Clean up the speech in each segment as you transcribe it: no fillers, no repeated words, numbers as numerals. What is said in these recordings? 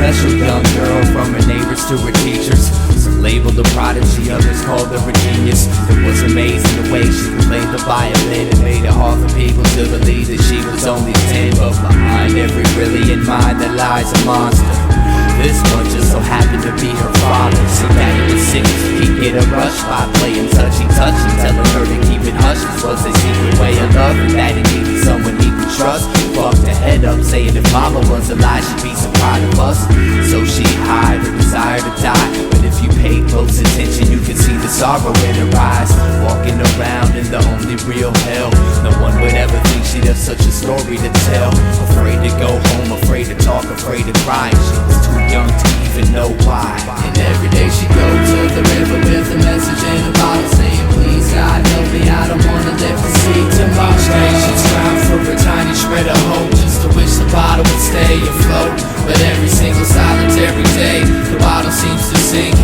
special young girl, from her neighbors to her teachers. Some labeled a prodigy, others called her a genius. It was amazing the way she could play the violin. It made it hard for people to believe that she was only 10, but behind every brilliant mind there lies a monster. This one just so happened to be her father. See, daddy was sick, so he'd get a rush by playing touchy-touch and telling her to keep it hush. This was a secret way of love, and daddy needed someone he could trust. Fucked her head up, saying if mama was alive, she'd be so proud of us. So she hid her desire to die, but if you paid close attention, you could see the sorrow in her eyes. Walking around in the only real hell, no one would ever think she'd have such a story to tell. Afraid to go home, afraid to talk, afraid to cry. She was too young to even know why. And every day she'd go to the river with a message in a bottle, saying, please God help me, I don't wanna live to see tomorrow. Each day she'd strive for a tiny shred of hope, just to wish the bottle would stay afloat. But every single solitary day, the bottle seems to sink.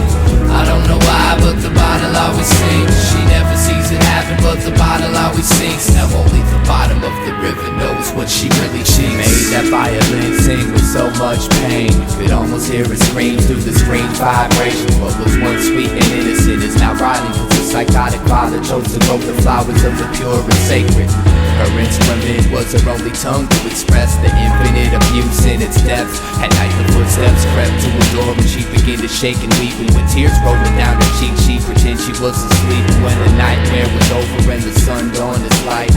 I don't know why, but the bottle always sinks. She never sees it happen, but the bottle always sinks. Now only the bottom of the river knows what she really thinks. She made that violin sing with so much pain, you could almost hear it scream through the screen vibration. What was once sweet and innocent is now rotting, cause the psychotic father chose to grow the flowers of the pure and sacred. Her instrument was her only tongue to express the infinite abuse in its depths. At night the footsteps crept to her door and she began to shake and weep, and with tears rolling down her cheek she'd pretend she was asleep. When the nightmare was over and the sun dawned its light,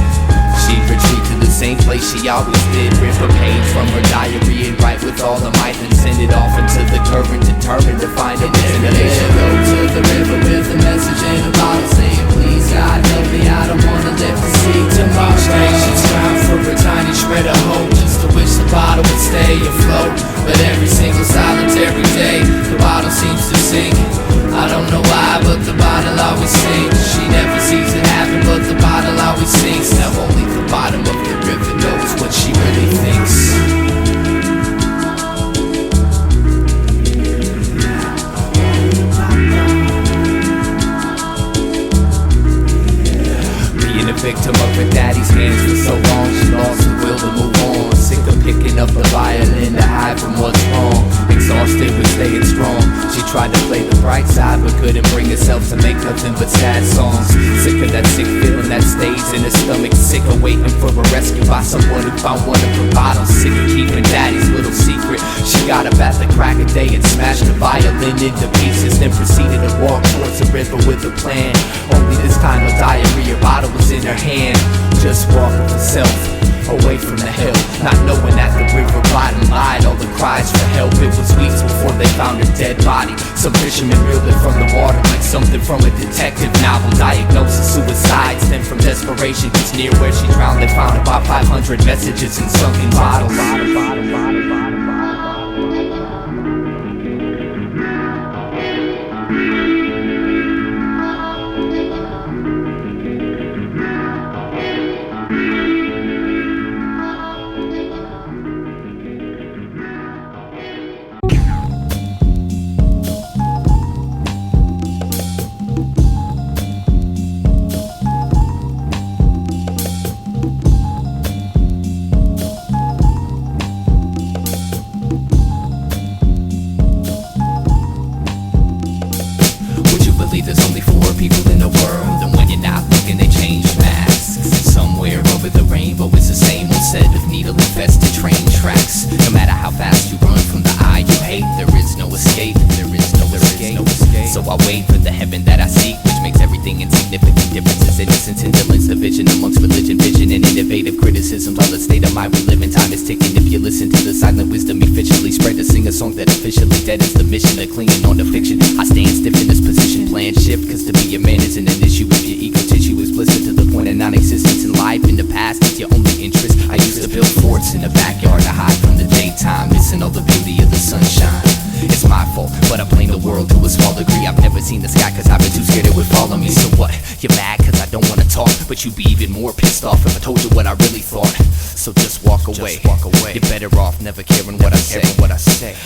she'd retreat to the same place she always did, rip a page from her diary and write with all her might, then send it off into the current, determined to find a destination. Go to the river with a message in a bottle, saying, please God help me, I don't wanna live to see tomorrow. Each day she'd strive for a tiny shred of hope, just to wish the bottle would stay afloat. But every single solitary day, the bottle seems to sink. I don't know why, but the bottle always sinks. She never sees it happen, but the bottle always sinks. Now only the bottom of the river knows what she really thinks. Being a victim of her daddy's hands for so long, she lost the will to move on. Sick of picking up the violin to hide from what's wrong. Exhausted with staying strong, she tried to play the bright side, but couldn't bring herself to make nothing but sad songs. Sick of that sick feeling that stays in her stomach. Sick of waiting for a rescue by someone who found one of her bottles. Sick of keeping daddy's little secret. She got up at the crack of day and smashed the violin into pieces, then proceeded to walk towards the river with a plan. Only this time a diarrhea bottle was in her hand. Just walking herself away from the hill, not knowing that the river bottom lied all the cries for help. It was weeks before they found her dead body. Some fishermen reeled it from the water like something from a detective novel. Diagnosis suicide stemmed from desperation, cause near where she drowned they found about 500 messages in sunken bottles. There's only 4 people in the world, and when you're not looking they change masks. Somewhere over the rainbow is the same old set of needle-infested train tracks. No matter how fast you run from the eye you hate, there is no escape, there is no escape. So I wait for the heaven that I seek, which makes everything insignificant. Differences, innocence, indolence, division amongst religion, vision, and innovative criticisms. All the state of mind we live in, time is ticking. If you listen to the silent wisdom efficiently spread, to sing a song that officially dead is the mission of clinging on to fiction. I stand stiff in this position, plan shift, cause to be a man isn't an issue if your ego tissue is blistered to the point of non-existence. In life, in the past, it's your only interest. I used to build forts in the backyard to hide from the daytime, missing all the beauty of the sunshine. It's my fault, but I blame the world to a small degree. I've never seen the sky cause I've been too scared it would follow me. So what? You're mad cause I don't wanna talk? But you'd be even more pissed off if I told you what I really thought. So just walk away. You're better off never caring what I say.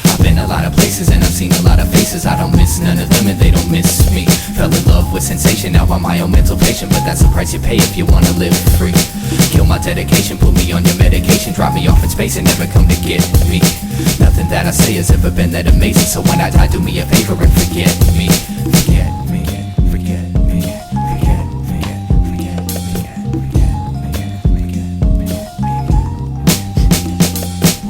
I've been a lot of places and I've seen a lot of faces. I don't miss none of them and they don't miss me. Fell in love with sensation, now I'm my own mental patient. But that's the price you pay if you wanna live free. Kill my dedication, put me on your medication, drop me off in space and never come to get me. Nothing that I say has ever been that amazing. So when I die, do me a favor and forget me. Forget me, forget me, forget me, forget me.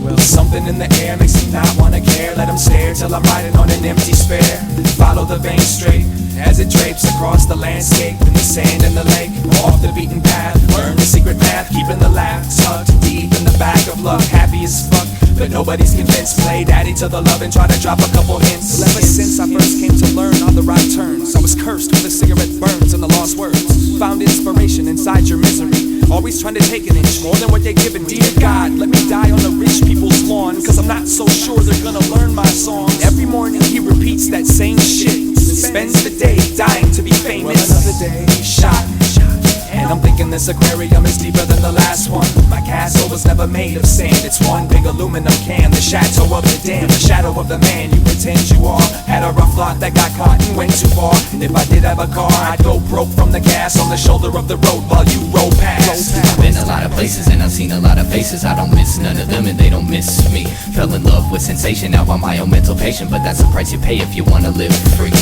Well, something in the air makes me not wanna care. Let them stare till I'm riding on an empty spare. Follow the vein straight as it drapes across the landscape, in the sand and the lake, off the beaten path. Learn the secret math, keeping the laughs tucked deep in the back of luck. Happy as fuck, but nobody's convinced. Play daddy to the love and try to drop a couple hints. Well, ever since I first came to learn all the right turns, I was cursed with the cigarette burns and the lost words. Found inspiration inside your misery, always trying to take an inch more than what they're giving me. Dear God, let me die on the rich people's lawn, cause I'm not so sure they're gonna learn my songs. Every morning he repeats that same shit, spends the day dying to be famous. Well, another day shot, and I'm thinking this aquarium is deeper than the last one. My castle was never made of sand, it's one big aluminum can. The chateau of the dam, the shadow of the man you pretend you are. Had a rough lot that got caught and went too far. And if I did have a car, I'd go broke from the gas on the shoulder of the road while you roll past. I've been a lot of places and I've seen a lot of faces. I don't miss none of them and they don't miss me. Fell in love with sensation, now I'm my own mental patient. But that's the price you pay if you wanna live free.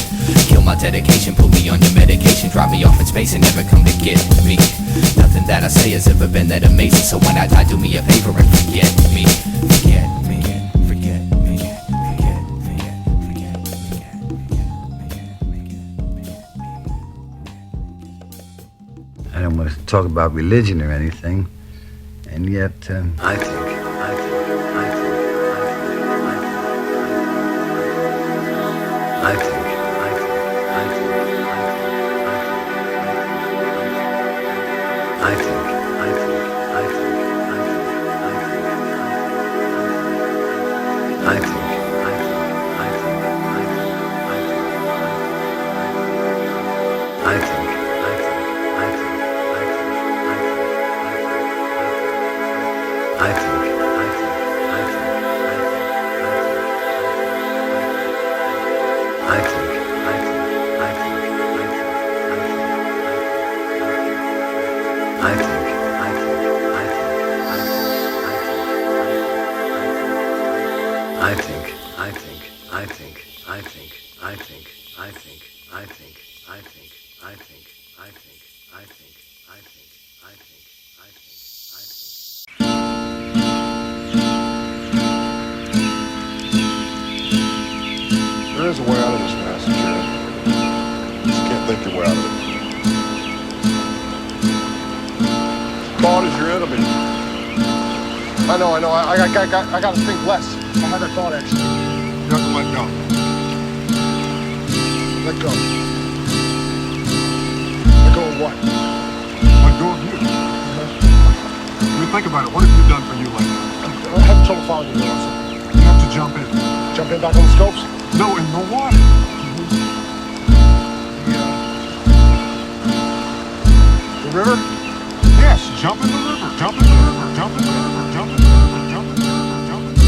Kill my dedication, put me on your medication, drop me off in space and never come to get me. Nothing that I say has ever been that amazing. So when I die, do me a favor and forget me. Forget me, forget me, forget me, forget me. I don't want to talk about religion or anything, and yet I think there is a way out of this mess, Jared. Just can't think your way out of it. Thought is your enemy. I know. I gotta think less. I had that thought actually. You have to let go. Let go. Let go of what? Let go of you. I mean, think about it. What have you done for you lately? I'm having trouble following you, Nelson. You have to jump in. Jump in back on the scopes? No, in the water. The river? Yes, jump in the river. Jump in the river. Jump in the river. Jump in the river. Jump in the river. Jump in the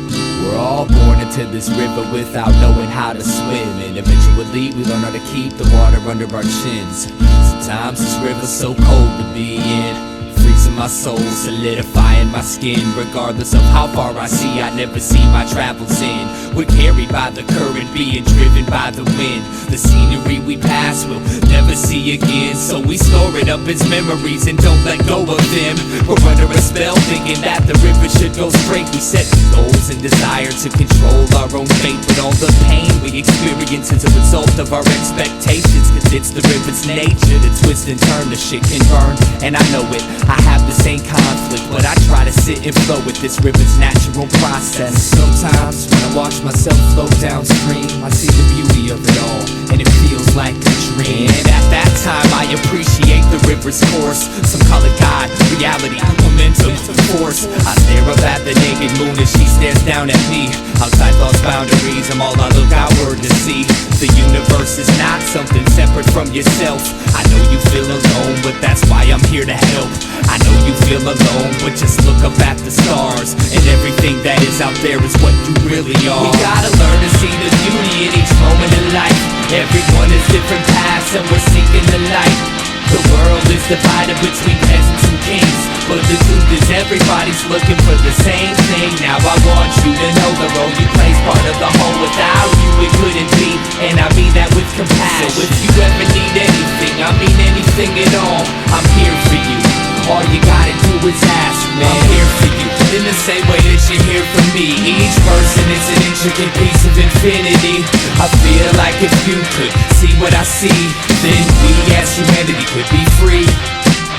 river. We're all born into this river without knowing how to swim, and eventually we learn how to keep the water under our chins. Sometimes this river's so cold to be in, freezing my soul, solidifying my skin. Regardless of how far I see, I never see my travels in. We're carried by the current, being driven by the wind. The scenery we pass we'll never see again, so we store it up as memories and don't let go of them. We're under a spell thinking that the river should go straight. We set goals and desire to control our own fate, but all the pain we experience is a result of our expectations. Cause it's the river's nature to twist and turn, the shit can burn, and I know it. I have the same conflict, but I try to sit and flow with this river's natural process. Sometimes when I watch myself flow downstream, I see the beauty of it all, and it feels like a dream. And at that time I appreciate the river's course. Some call it God, reality, momentum, force. I stare up at the naked moon as she stares down at me. Outside thoughts, boundaries, I'm all I look outward to see. The universe is not something separate from yourself. I know you feel alone, but that's why I'm here to help. I know you feel alone, but just look up at the stars, and everything that is out there is what you really are. We gotta learn to see the beauty in each moment in life. Everyone has different paths and we're seeking the light. The world is divided between peasants and kings, but the truth is everybody's looking for the same thing. Now I want you to know the role you play's part of the whole. Without you it couldn't be, and I mean that with compassion. So if you ever need anything, I mean anything at all, I'm here for you. All you gotta do is ask, man. I'm here for you, in the same way that you're here for me. Each person is an intricate piece of infinity. I feel like if you could see what I see, then we as humanity could be free.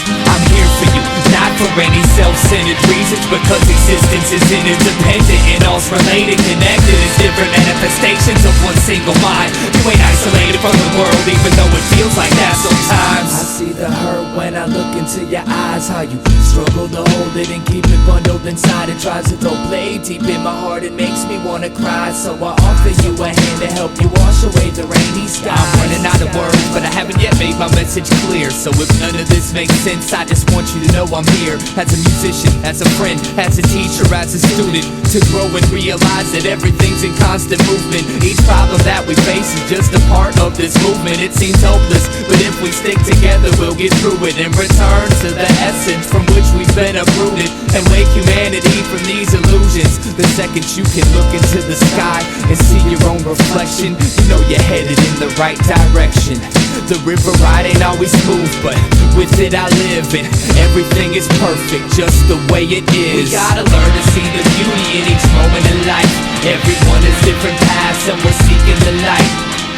I'm here for you, not for any self-centered reasons, because existence is interdependent and all's related, connected as different manifestations of one single mind. You ain't isolated from the world, even though it feels like that sometimes. I see the hurt when I look into your eyes, how you struggle to hold it and keep it bundled inside. It tries to throw blade deep in my heart, it makes me wanna cry. So I offer you a hand to help you wash away the rainy skies. I'm running out of words, but I haven't yet made my message clear. So if none of this makes sense, I just want you to know I'm here. As a musician, as a friend, as a teacher, as a student, to grow and realize that everything's in constant movement. Each problem that we face is just a part of this movement. It seems hopeless, but if we stick together we'll get through it and return to the essence from which we've been uprooted, and wake humanity from these illusions. The second you can look into the sky and see your own reflection, you know you're headed in the right direction. The river ride ain't always smooth, but with it I live, and everything is perfect just the way it is. We gotta learn to see the beauty in each moment in life. Everyone has different paths and we're seeking the light.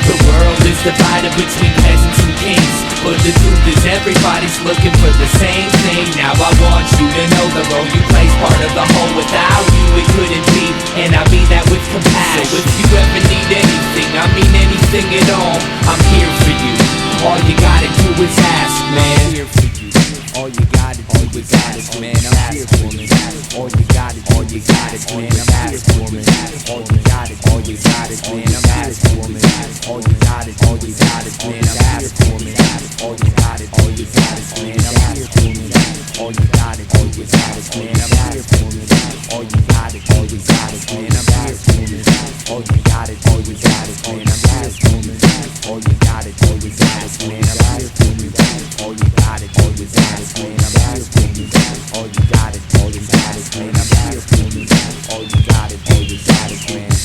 The world is divided between peasants and kings, but the truth is everybody's looking for the same thing. Now I want you to know the role you play's part of the whole. Without you it couldn't be, and I mean that with compassion. So if you ever need anything, I mean anything at all, I'm here for you. All you gotta do is ask, man. I'm here for you. All you gotta do is ask, man. I'm here for you. All you gotta do is ask, man. I'm here for you. All you gotta do is ask, man. I'm here for you. All you gotta do is ask, man. I'm here for you. All you gotta do is ask, man. I'm here for you. All you gotta do is ask, man. I'm here for you. All you gotta do is ask, man. I'm here for you. All you gotta do is ask, man. I'm here for you. All you gotta do is ask, man. I'm here for you. All you gotta do is ask, man. I'm here for you. All you gotta do is ask, man. I'm here for you. All you gotta do is ask, man.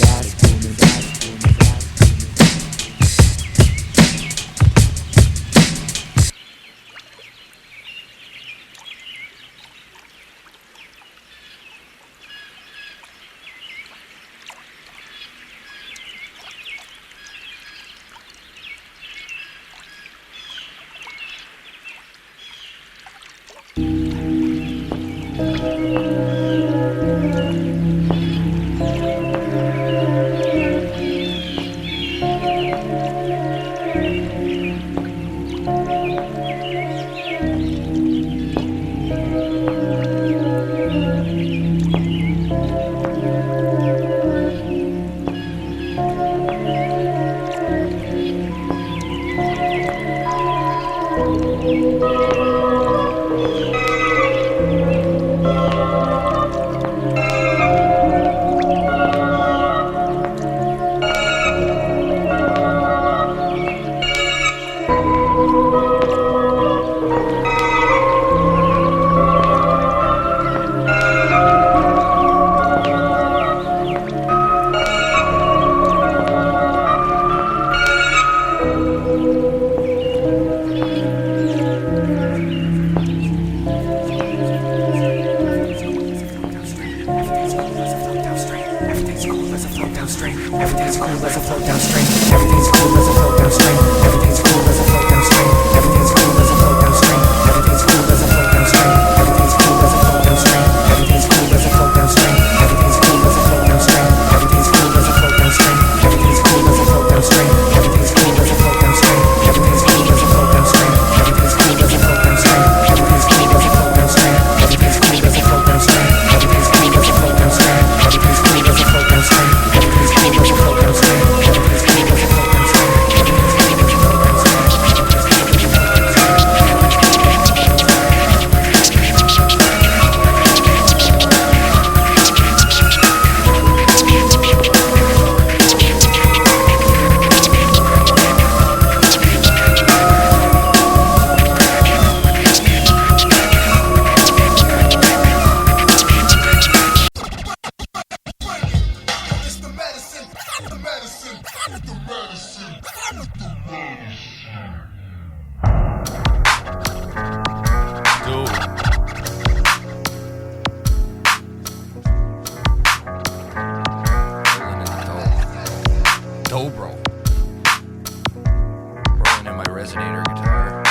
resonator guitar.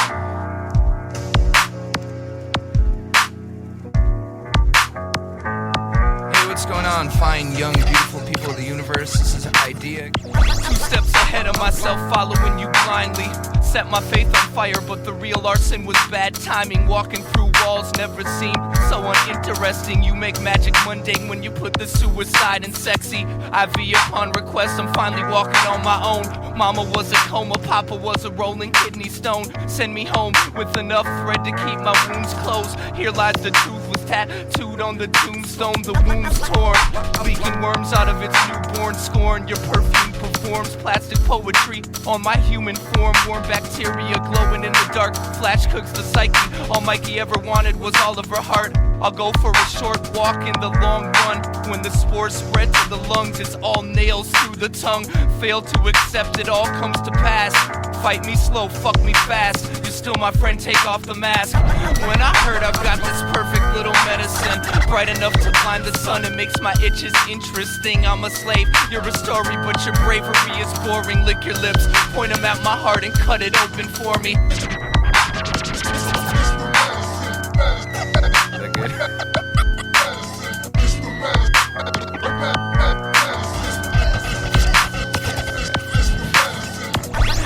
Hey, what's going on, fine, young, beautiful people of the universe? This is Eyedea. 2 steps ahead of myself, following you blindly. Set my faith on fire, but the real arson was bad timing. Walking through walls never seemed so uninteresting. You make magic mundane when you put the suicide in sexy. IV upon request, I'm finally walking on my own. Mama was a coma, Papa was a rolling kidney stone. Send me home with enough thread to keep my wounds closed. Here lies the truth, was tattooed on the tombstone. The wounds torn, leaking worms out of its newborn scorn. Your perfume performs plastic poetry on my human form. Warm bacteria glowing in the dark, flash cooks the psyche. All Mikey ever wanted was all of her heart. I'll go for a short walk in the long run. When the spores spread to the lungs, it's all nails through the tongue. Fail to accept it all comes to pass. Fight me slow, fuck me fast. You're still my friend, take off the mask. When I heard I've got this perfect little medicine, bright enough to blind the sun, it makes my itches interesting. I'm a slave, you're a story, but your bravery is boring. Lick your lips, point them at my heart and cut it open for me.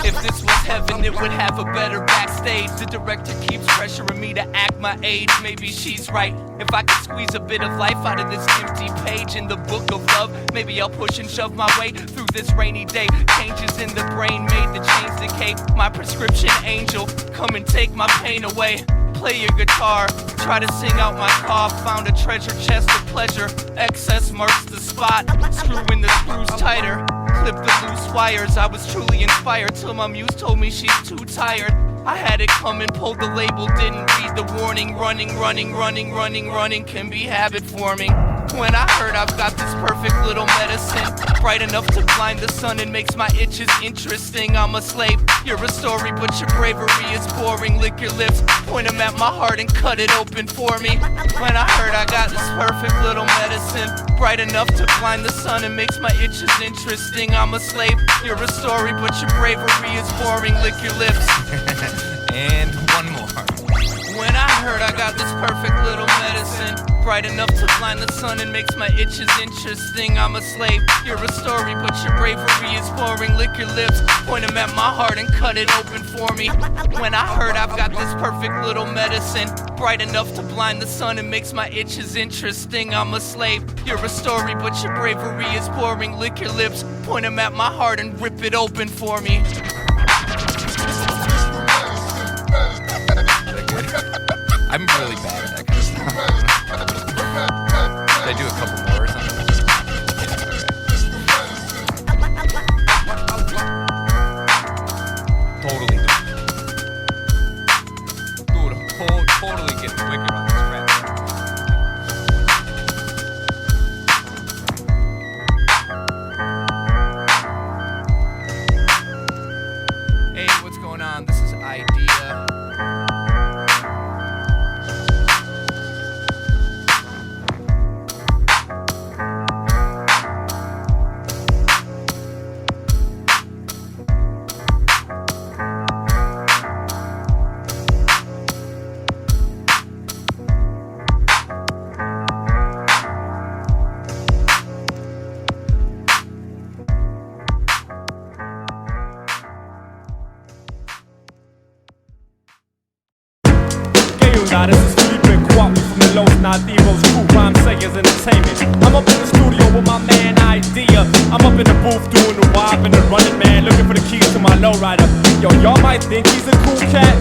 If this was heaven, it would have a better backstage. The director keeps pressuring me to act my age. Maybe she's right. If I could squeeze a bit of life out of this empty page in the book of love, maybe I'll push and shove my way through this rainy day. Changes in the brain made the chains decay. My prescription angel, come and take my pain away. Play your guitar, try to sing out my cough. Found a treasure chest of pleasure, excess marks the spot. Screwing the screws tighter, clip the loose wires. I was truly inspired till my muse told me she's too tired. I had it coming, pulled the label, didn't read the warning. Running can be habit forming. When I heard I've got this perfect little medicine, bright enough to blind the sun and makes my itches interesting. I'm a slave, you're a story, but your bravery is boring. Lick your lips, point them at my heart and cut it open for me. When I heard I got this perfect little medicine, bright enough to blind the sun and makes my itches interesting. I'm a slave, you're a story, but your bravery is boring. Lick your lips. And one more. When I heard I got this perfect little medicine, bright enough to blind the sun and makes my itches interesting. I'm a slave, you're a story, but your bravery is boring. Lick your lips, point them at my heart and cut it open for me. When I heard I've got this perfect little medicine, bright enough to blind the sun and makes my itches interesting. I'm a slave, you're a story, but your bravery is boring. Lick your lips, point them at my heart and rip it open for me. I'm really bad at that kind of stuff. Should I do a couple more or something? Totally Dude, totally getting wicked on this crap. Hey, what's going on? This is Eyedeamusic. This is Felipe Kwame from the Los Nativos Crew, Rhyme Sayers Entertainment. I'm up in the studio with my man Eyedea. I'm up in the booth doing the wild and the running man, looking for the keys to my lowrider. Yo, y'all might think he's a cool cat,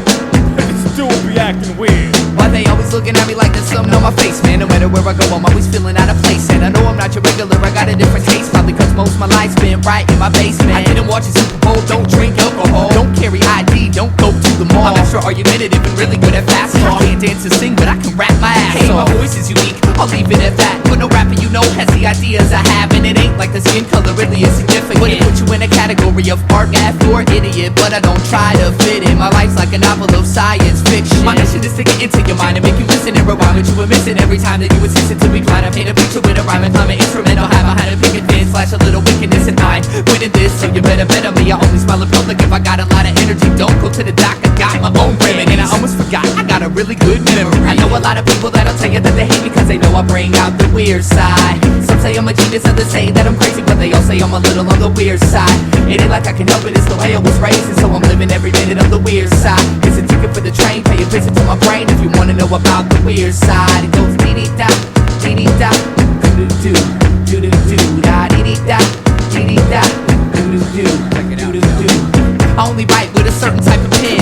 but this dude be acting weird. Why they always looking at me like there's something on my face, man? No matter where I go, I'm always feeling out of place. And I know I'm not your regular, I got a different taste. Probably cause most of my life's been right in my basement. I didn't watch a Super Bowl, don't drink alcohol, don't carry ID, don't go to the mall. I'm extra argumentative and really good at fast talk. I can't dance or sing, but I can rap my ass off. My voice is unique, I'll leave it at that. But no rapper you know has the ideas I have. And it ain't like the skin color really is significant. Wouldn't put you in a category of art, F, or idiot. But I don't try to fit in. My life's like a novel of science fiction. My mission is to get into your mind and make you listen and rewind what you were missing. Every time that you would listen to me, trying to paint a picture with a rhyme and climb an instrumental. Have a how to pick advance like flash a little wickedness, and I'm winning this, so you better bet on me. I only smile in public if I got a lot of energy. Don't go to the doc, I got my own remedy. And I almost forgot, I got a really good memory. I know a lot of people that'll tell you that they hate me cause they know I bring out the weird side. Some say I'm a genius, others say that I'm crazy, but they all say I'm a little on the weird side. It ain't like I can help it, it's the way I was raised, and so I'm living every minute on the weird side. It's a ticket for the train, pay a visit to my brain if you wanna know about the weird side. It goes dee-dee-da, dee-dee-da, doo-doo-doo, doo-doo-doo, da-dee-dee-da, dee-dee-da, doo-doo-doo, doo-doo-doo. I only write with a certain type of pen.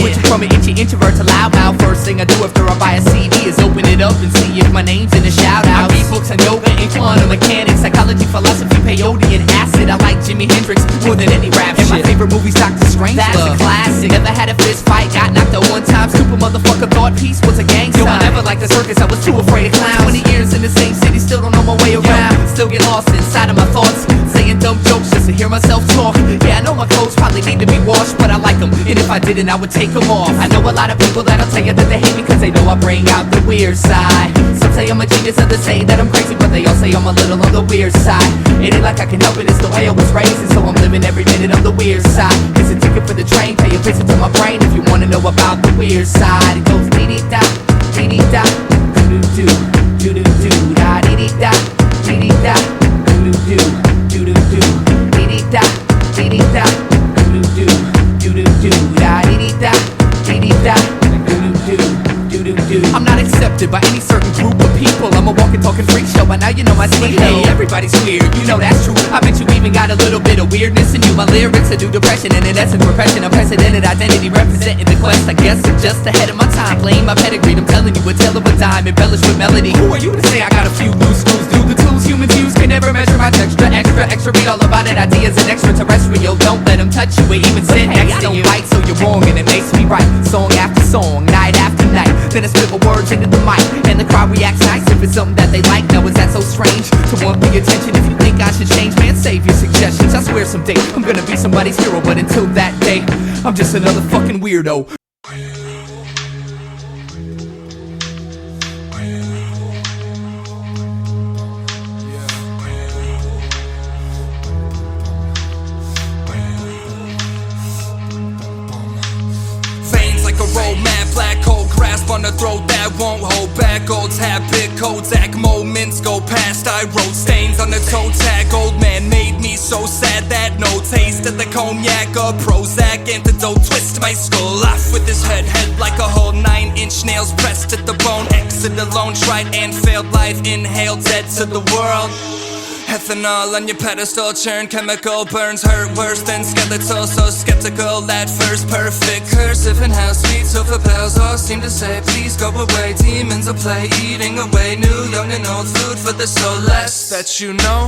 Switching from an itchy introvert to loudmouth. First thing I do after I buy a CD is open it up and see if my name's in the shout-out. I read books on yoga and quantum mechanics, psychology, philosophy, peyote, and acid. I like Jimi Hendrix more than any rap shit. And my favorite movie's Dr. Strangelove. That's a classic. Never had a fist fight, got knocked out one time. Stupid motherfucker thought peace was a gang sign. Yo, I never liked the circus, I was too afraid of clowns. 20 years in the same city, still don't know my way around. Still get lost inside of my thoughts, saying dumb jokes just to hear myself talk. Yeah, I know my clothes probably need to be washed, but I like them, and if I didn't, I would take them off. I know a lot of people that'll tell you that they hate me cause they know I bring out the weird side. Some say I'm a genius, others say that I'm crazy, but they all say I'm a little on the weird side. It ain't like I can help it, it's the way I was raised, and so I'm living every minute on the weird side. It's a ticket for the train, pay a visit to my brain if you wanna know about the weird side. It goes dee-dee-da, dee-dee-da, doo-doo-doo, doo-doo-doo, da-dee-dee-da, dee-dee-da, doo-doo-doo, doo-doo-doo, dee-dee-da, dee-dee-da, doo-doo-doo, doo-doo-doo, da-dee-dee-da, dee-dee-da, doo-doo-doo, doo-doo-doo. I'm not accepted by any certain group of people. I'm a walking, talking freak show, and now you know my speed. Hey, everybody's weird, you know that's true. I bet you even got a little bit of weirdness in you. My lyrics are do depression, and in essence repression. Unprecedented identity representing the quest. I guess I'm just ahead of my time, playing my pedigree. I'm telling you, a tale of a dime, embellished with melody. Who are you to say I got a few loose screws? Do the tools humans use can never measure my texture. Extra, read all about it. Ideas and extraterrestrial. Don't let them touch you. It even sit next to you. Right, so you're wrong, and it makes me right. Song after song, night after night. Then I spit my words into the mic, and the crowd reacts nice if it's something that they like. Now is that so strange to want the attention? If you think I should change, man, save your suggestions. I swear someday I'm gonna be somebody's hero, but until that day, I'm just another fucking weirdo. Black hole grasp on the throat that won't hold back. Old habit, Kodak moments go past. I wrote stains on the toe tag. Old man made me so sad that no taste of the cognac or Prozac antidote twist my skull off with his head like a whole 9-inch nails pressed at the bone. Exit alone, tried and failed life, inhaled dead to the world. Ethanol on your pedestal, churn chemical burns hurt worse than skeletal. So skeptical at first, perfect cursive and how sweet sofa bells all seem to say please go away. Demons of play eating away new, young and old food for the soul. Less that you know,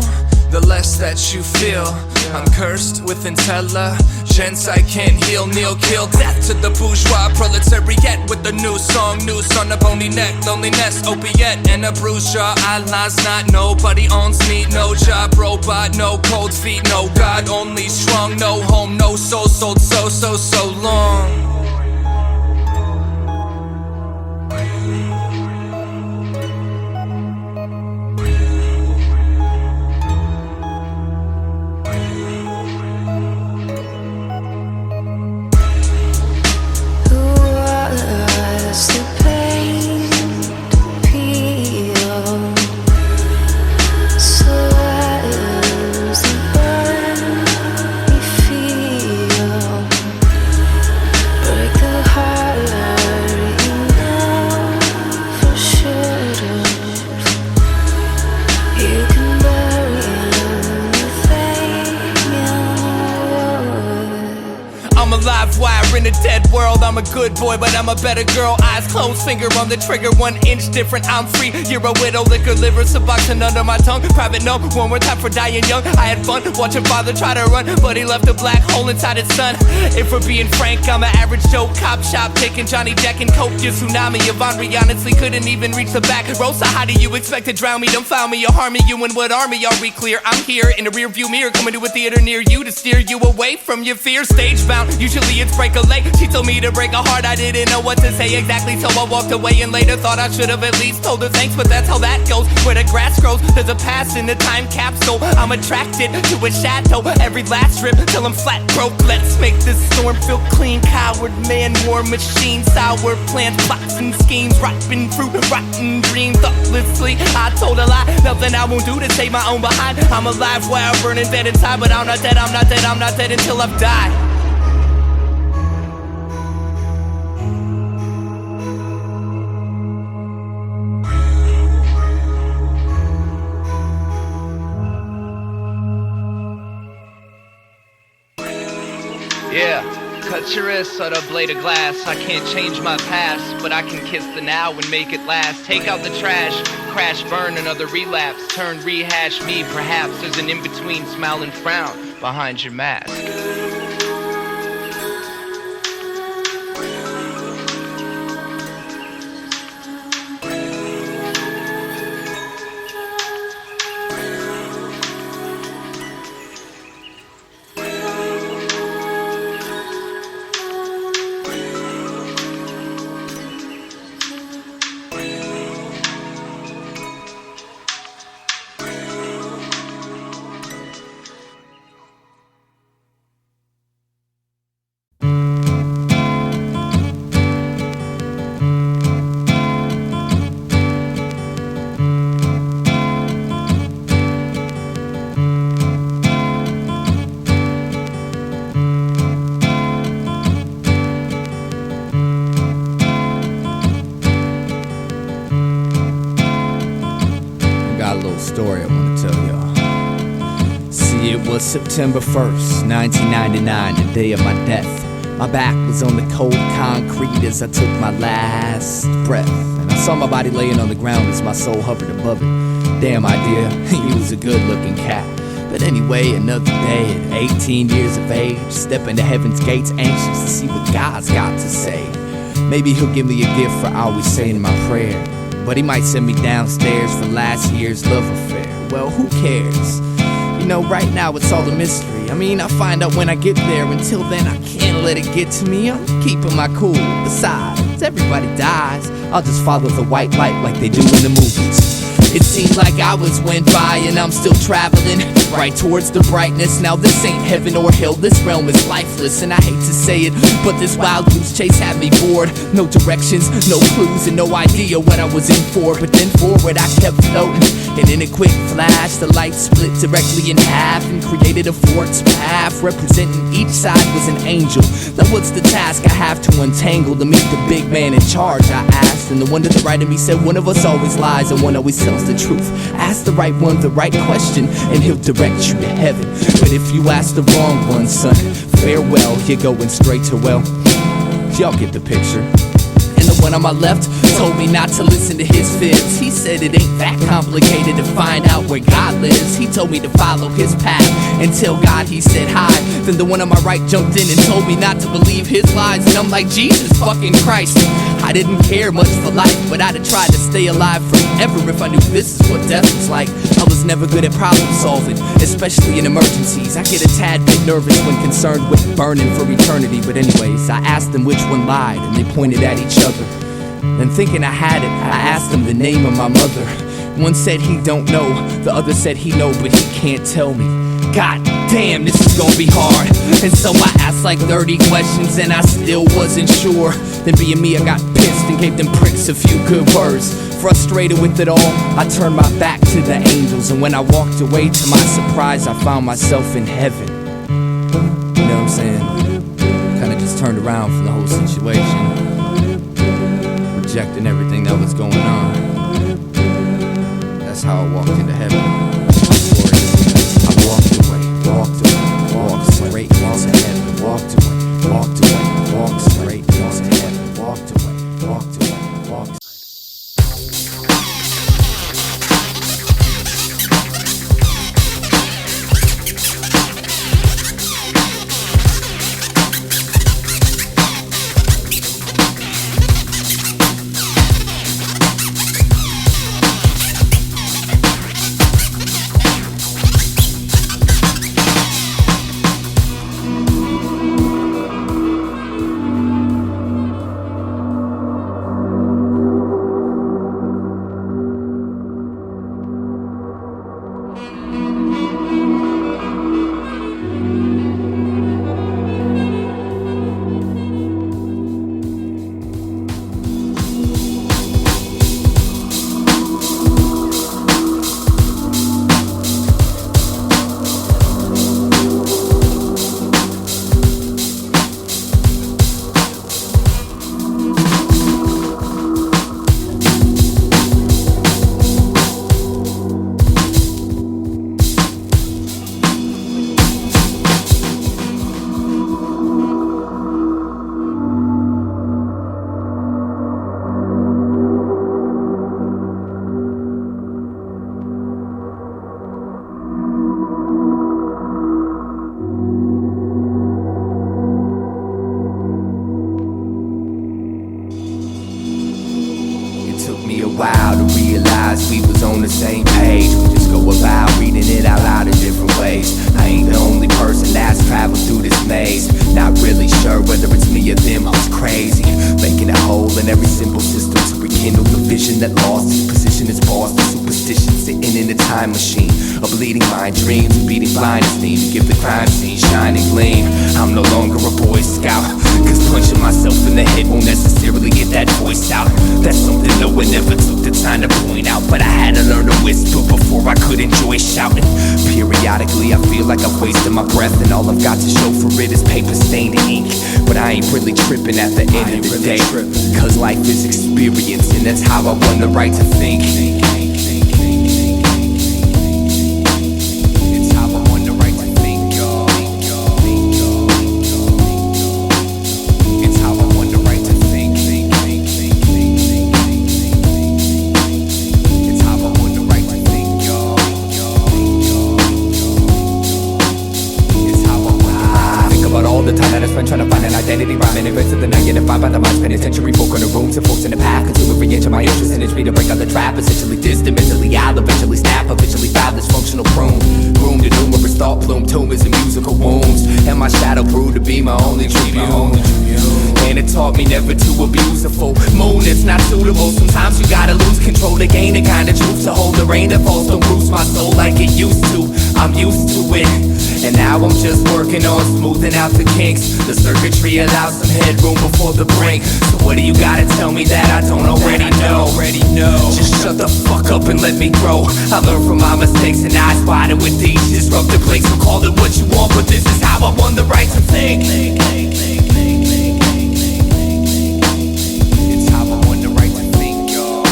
the less that you feel. I'm cursed with intelligence I can't heal. Kneel, kill, death to the bourgeois proletariat with the new song, noose on a bony neck, loneliness, opiate, and a bruised jaw. Allah's not, nobody owns me, no job, robot, no cold feet, no God, only strong, no home, no soul, sold so long. In a dead world, I'm a good boy, but I'm a better girl. Eyes closed, finger on the trigger, 1 inch different. I'm free. You're a widow, liquor, liver, suboxone under my tongue. Private note, one more time for dying young. I had fun watching father try to run, but he left a black hole inside his son. If we're being frank, I'm an average Joe. Cop shop, taking Johnny Jack and Coke. Your tsunami of Henri honestly couldn't even reach the back row. So how do you expect to drown me? Don't found me or harm me. You and what army are we clear? I'm here in a rear view mirror, coming to a theater near you to steer you away from your fear. Stage bound, usually it's break a leg. She told me to break a heart. I didn't know what to say exactly, so I walked away and later thought I should have at least told her thanks. But that's how that goes, where the grass grows. There's a past in the time capsule. I'm attracted to a chateau every last trip till I'm flat broke. Let's make this storm feel clean. Coward man, war machine, sour plants, plots and schemes, rotten fruit, rotten dream. Thoughtlessly, I told a lie, nothing I won't do to save my own behind. I'm alive while burning dead inside, but I'm not dead, I'm not dead, I'm not dead until I've died. Yeah, cut your wrist on a blade of glass. I can't change my past, but I can kiss the now and make it last. Take out the trash, crash, burn, another relapse. Turn, rehash me, perhaps there's an in-between smile and frown behind your mask. Story I want to tell y'all. See, it was September 1st, 1999, the day of my death. My back was on the cold concrete as I took my last breath, and I saw my body laying on the ground as my soul hovered above it. Damn idea, he was a good-looking cat. But anyway, another day at 18 years of age, stepping to heaven's gates, anxious to see what God's got to say. Maybe he'll give me a gift for always saying my prayer, but he might send me downstairs for last year's love affair. Well, who cares? You know, right now it's all a mystery. I mean, I'll find out when I get there. Until then, I can't let it get to me. I'm keeping my cool. Besides, everybody dies. I'll just follow the white light like they do in the movies. It seemed like hours went by and I'm still traveling right towards the brightness. Now this ain't heaven or hell, this realm is lifeless. And I hate to say it, but this wild goose chase had me bored. No directions, no clues, and no idea what I was in for. But then forward I kept floating, and in a quick flash the light split directly in half and created a forked path. Representing each side was an angel. Now what's the task I have to untangle to meet the big man in charge, I asked. And the one to the right of me said, one of us always lies and one always tells the truth. Ask the right one the right question and he'll direct you to heaven. But if you ask the wrong one, son, farewell, you're going straight to well. Y'all get the picture. And the one on my left told me not to listen to his fibs. He said it ain't that complicated to find out where God lives. He told me to follow his path and tell God he said hi. Then the one on my right jumped in and told me not to believe his lies. And I'm like, Jesus fucking Christ, I didn't care much for life, but I'd have tried to stay alive forever if I knew this is what death was like. I was never good at problem solving, especially in emergencies. I get a tad bit nervous when concerned with burning for eternity. But anyways, I asked them which one lied and they pointed at each other. And thinking I had it, I asked them the name of my mother. One said he don't know, the other said he know but he can't tell me. God damn, this is gonna be hard. And so I asked like 30 questions and I still wasn't sure. Then being me, I got pissed and gave them pricks a few good words. Frustrated with it all, I turned my back to the angels. And when I walked away, to my surprise, I found myself in heaven. You know what I'm saying? Kinda just turned around from the whole situation, rejecting everything that was going on. That's how I walked into heaven. I walked straight into heaven, walked straight into heaven, walked away. realized we was on the same page. We just go about reading it out loud in different ways. I ain't the only person that's traveled through this maze. Not really sure whether it's me or them, I was crazy, making a hole in every simple system to rekindle the vision that lost its position as boss. The superstition sitting in a time machine, a bleeding mind, dreams, a beating blind steam to give the crime scene shining gleam. I'm no longer a Boy Scout, cause punching myself in the head won't necessarily get that voice out. That's something no one ever took the time to point out, but I had to learn to whisper before I could enjoy shouting. Periodically I feel like I've wasted my breath, and all I've got to show for it is paper stained ink. But I ain't really tripping at the end of the day, cause life is experience, and that's how I won the right to think. Trying to find an identity, rhyming and bits of the negative vibe by the mind's penitentiary. Folk on the rooms and folks in the pack, consume every inch of my interest, and it's me to break out the trap. Essentially distant, mentally I'll eventually snap, eventually foul this functional prune. Groomed in numerous thought plume tumors and musical wounds, and my shadow proved to be my only tribune. And it taught me never to abuse a full moon, it's not suitable. Sometimes you gotta lose control to gain the kind of truth, to hold the rain that falls, don't bruise my soul like it used to. I'm used to it, and now I'm just working on smoothing out the kinks. The circuitry allows some headroom before the brink. So what do you gotta tell me that I don't already know? Just shut the fuck up and let me grow. I learned from my mistakes and I spotted with these disruptive plates. So call it what you want, but this is how I won the right to think. It's how I won the right to think, y'all.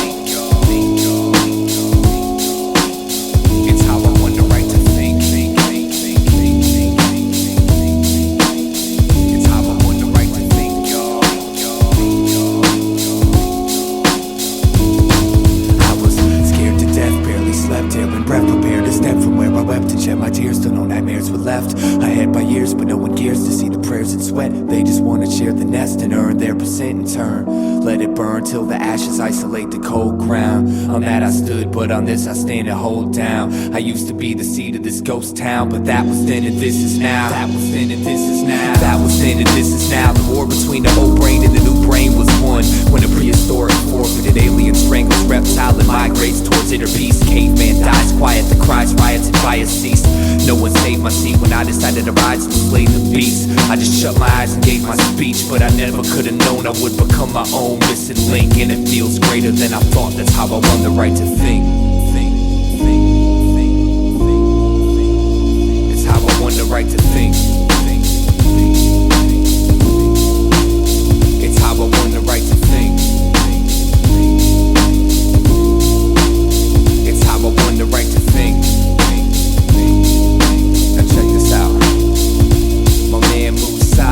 It's how I won the right to think. It's how I won the right to think, y'all. I was scared to death, barely slept, air and breath, prepared to step from where I wept and shed my tears till no nightmares were left. I had my years, but no one cares to see the prayers and sweat. They just wanna share the nest and earn their percent in turn. Let it burn till the ashes isolate the cold ground. On that I stood, but on this I stand and hold down. I used to be the seed of this ghost town, but that was then and this is now. That was then and this is now. That was then and this is now. The war between the old brain and the new brain was won when a prehistoric forfeited alien strangles reptile and migrates towards inner peace. Caveman dies quiet, the cries, riots, and fires cease. No one saved my seat when I decided to rise and slay the beast. I just shut my eyes and gave my speech, but I never could have known I would become my own missing link. And it feels greater than I thought, that's how I won the right to think. It's how I won the right to think. It's how I won the right to think. It's how I won the right to think. Now check this out. My man Musa,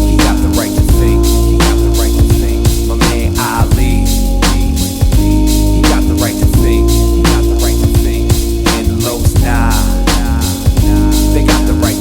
he got the right to think. He got the right to think. My man Ali, he got the right to think. He got the right to think. And Los Nah, they got the right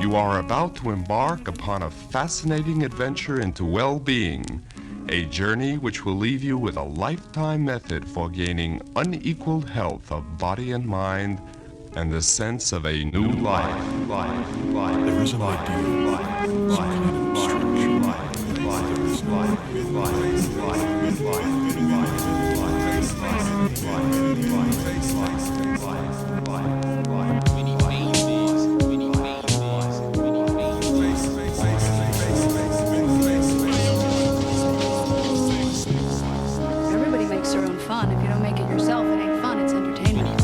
You are about to embark upon a fascinating adventure into well-being, a journey which will leave you with a lifetime method for gaining unequaled health of body and mind and the sense of a new life. There is an ideal, some kind of structure. There is no Everybody makes their own fun. If you don't make it yourself, it ain't fun, it's entertainment.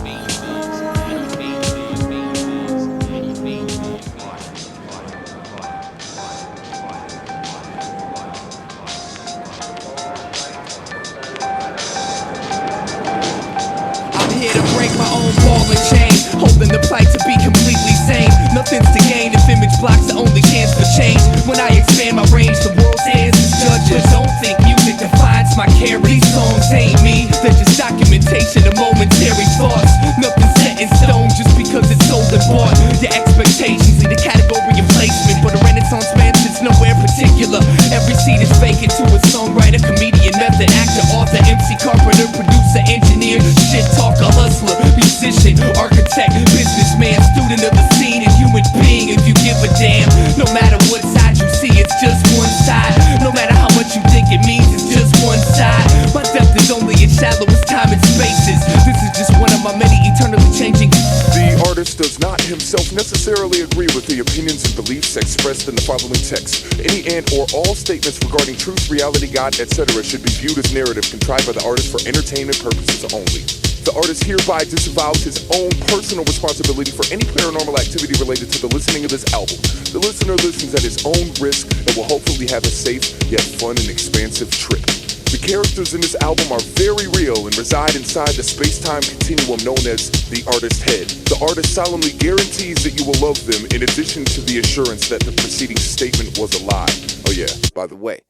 Here to break my own ball and chain, holding the plight to be completely sane. Nothing's to gain if image blocks the only chance for change. When I expand my range, the world stands as judges. Don't think music defines my carry. These songs ain't me, they're just documentation of momentary thoughts. Nothing's set in stone just because it's sold and bought. Your expectations lead a category and placement, but a renaissance man sits nowhere particular. Every seat is vacant to a songwriter, comedian, method actor, author, MC, carpenter, producer, engineer, shit talker, hustler, musician, architect, businessman, student of the scene, and human being. If you give a damn, no matter what side you see, it's just one side. No matter how much you think it means, it's just one side. My depth is only as shallow as time and spaces. This is just one of my many eternally changing. The artist does not himself necessarily agree with the opinions and beliefs expressed in the following text. Any and or all statements regarding truth, reality, God, etc. should be viewed as narrative contrived by the artist for entertainment purposes only. The artist hereby disavows his own personal responsibility for any paranormal activity related to the listening of this album. The listener listens at his own risk and will hopefully have a safe, yet fun and expansive trip. The characters in this album are very real and reside inside the space-time continuum known as the artist's head. The artist solemnly guarantees that you will love them in addition to the assurance that the preceding statement was a lie. Oh yeah, by the way,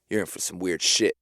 you're in for some weird shit.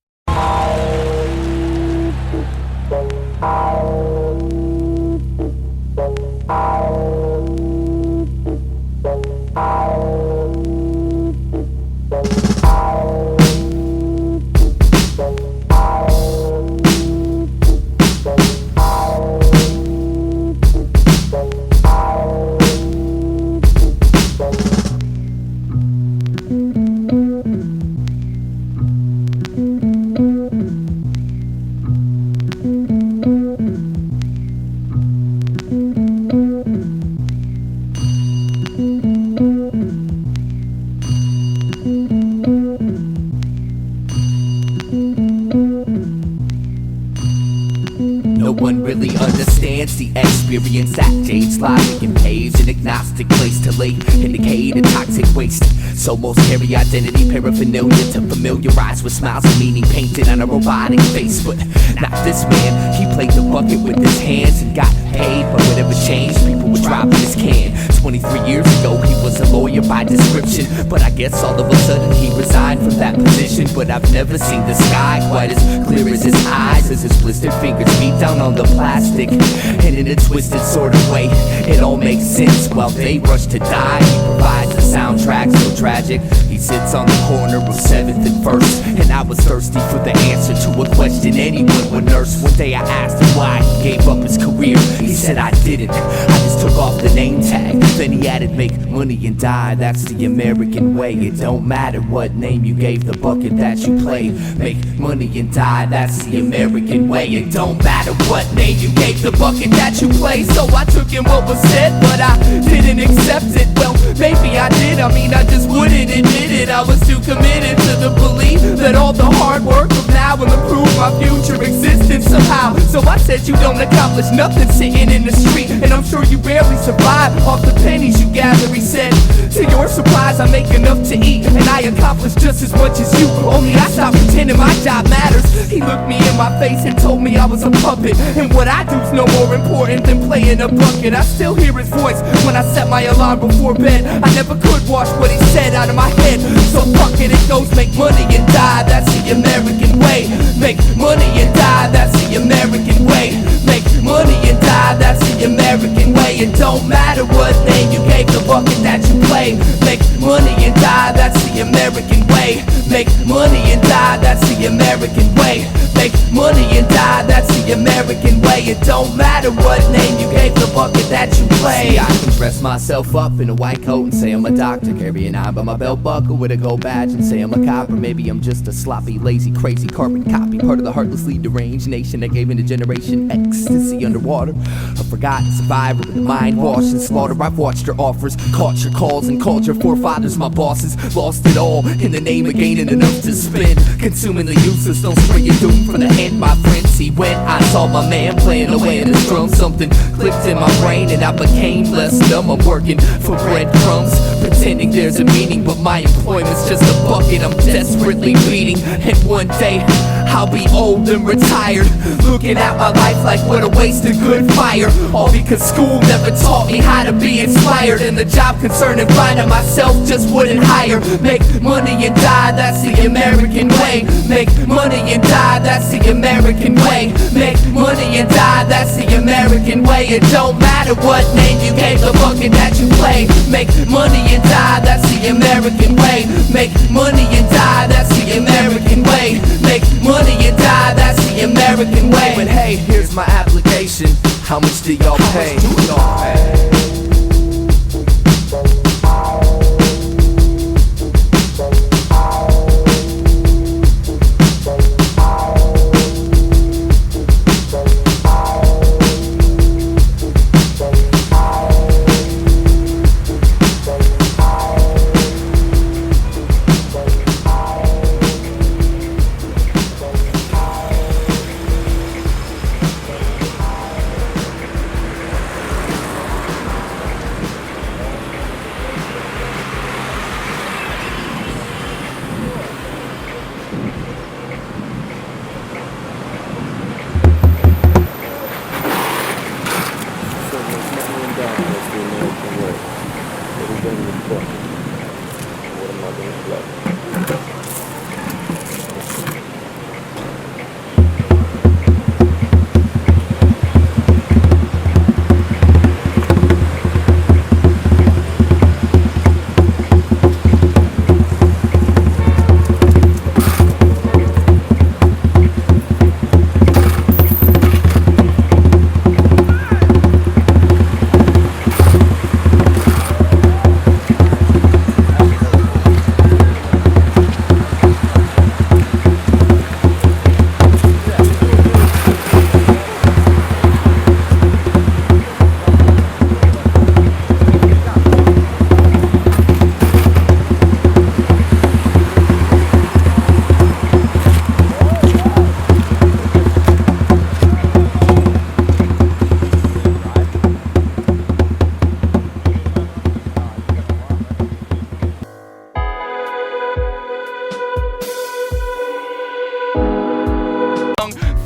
The experience that dates logic and paves an agnostic place to lay indicate a toxic waste. So most carry identity paraphernalia to familiarize with smiles and meaning painted on a robotic face. But not this man, he played the bucket with his hands and got paid. But whatever changed, people would drop in his can. 23 years ago, he was a lawyer by description, but I guess all of a sudden he resigned from that position. But I've never seen the sky quite as clear as his eyes, as his blistered fingers beat down on the plastic. And in a twisted sort of way, it all makes sense. While they rush to die, he provides a soundtrack so tragic. He sits on the corner of 7th and 1st, and I was thirsty for the answer to a question anyone would nurse. One day I asked him why he gave up his career. He said I didn't, I just took off the name tag. Then he added, make money and die, that's the American way. It don't matter what name you gave the bucket that you played. Make money and die, that's the American way. It don't matter what name you gave the bucket that you played. So I took in what was said, but I didn't accept it. Well, maybe I did, I mean I just wouldn't admit it. I was too committed to the belief that all the hard work of now will improve my future existence somehow. So I said you don't accomplish nothing sitting in the street, and I'm sure you barely survive off the pennies you gather. He said, to your surprise I make enough to eat, and I accomplish just as much as you, only I stopped pretending my job matters. He looked me in my face and told me I was a puppet, and what I do's no more important than playing a bucket. I still hear his voice when I set my alarm before bed. I never could wash what he said out of my head, so fuck it, it goes make money and die, that's the American way. Make money and die, that's the American way. Make money and die, that's the American way. It don't matter what name you gave the bucket that you play. way. Make money and die, that's the American way. Make money and die, that's the American way. Make money and die, that's the American way. It don't matter what name you gave the bucket that you play. See, I can dress myself up in a white coat and say I'm a doctor, carry an eye by my belt buckle with a gold badge and say I'm a cop. Or maybe I'm just a sloppy, lazy, crazy carbon copy, part of the heartlessly deranged nation that gave in a generation ecstasy underwater. A forgotten survivor with a mind washed and slaughter. I've watched your offers, caught your calls, and called your forefathers my bosses. Lost it all in the name of gaining enough to spend, consuming the useless. Don't spring your doom from the hand, my friend. See, when I saw my man playing away in his drum, something clicked in my brain and I became less dumb. I'm working for breadcrumbs, pretending there's a meaning, but my employment's just a bucket I'm desperately bleeding. And one day I'll be old and retired, looking at my life like what a waste of good fire. All because school never taught me how to be inspired, and the job concern and finding myself just wouldn't hire. Make money and die, that's the American way. Make money and die, that's the American way. Make money and die, that's the American way. It don't matter what name you gave the bucket that you play. Make money and die, that's the American way. Make money and die, that's the American way. Make money and die, that's the American way. But hey, here's my application. How much do y'all pay?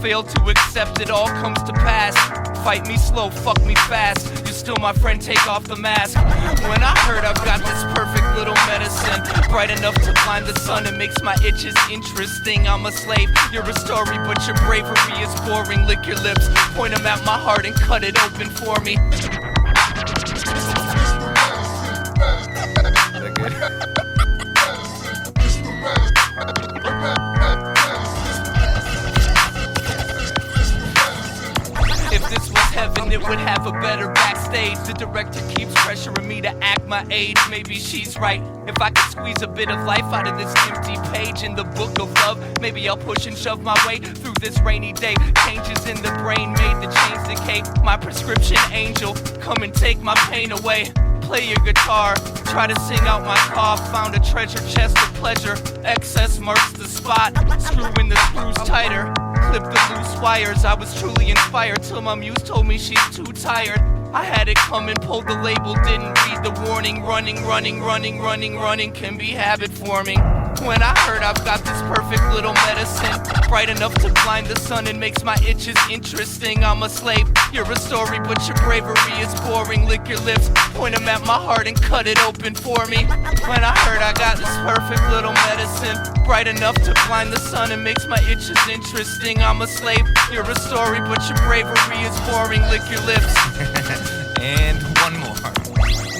Fail to accept it all comes to pass. Fight me slow, fuck me fast. You're still my friend, take off the mask. When I heard I've got this perfect little medicine, bright enough to blind the sun, it makes my itches interesting. I'm a slave, you're a story, but your bravery is boring. Lick your lips, point them at my heart and cut it open for me. If this was heaven, it would have a better backstage. The director keeps pressuring me to act my age. Maybe she's right. If I could squeeze a bit of life out of this empty page in the book of love, maybe I'll push and shove my way through this rainy day. Changes in the brain made the chains decay. My prescription angel, come and take my pain away. Play your guitar, try to sing out my cough. Found a treasure chest of pleasure, excess marks the spot. Screwing the screws tighter, clip the loose wires. I was truly inspired till my muse told me she's too tired. I had it coming, pulled the label, didn't read the warning. Running can be habit forming. When I heard I've got this perfect little medicine, bright enough to blind the sun and makes my itches interesting. I'm a slave, you're a story, but your bravery is boring. Lick your lips, point them at my heart and cut it open for me. When I heard I got this perfect little medicine, bright enough to blind the sun and makes my itches interesting. I'm a slave, you're a story, but your bravery is boring. Lick your lips. And one more.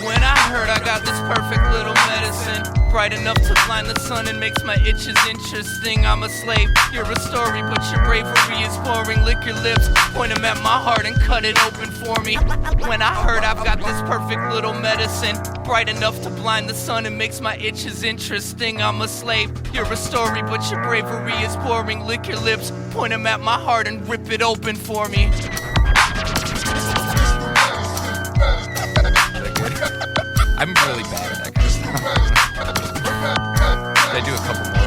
When I heard I got got this perfect little medicine, bright enough to blind the sun and makes my itches interesting. I'm a slave, you're a story, but your bravery is boring. Lick your lips, point them at my heart and cut it open for me. When I heard I've got this perfect little medicine, bright enough to blind the sun and makes my itches interesting. I'm a slave, you're a story, but your bravery is boring. Lick your lips, point them at my heart and rip it open for me. I'm really bad at that kind of stuff. Should I do a couple more?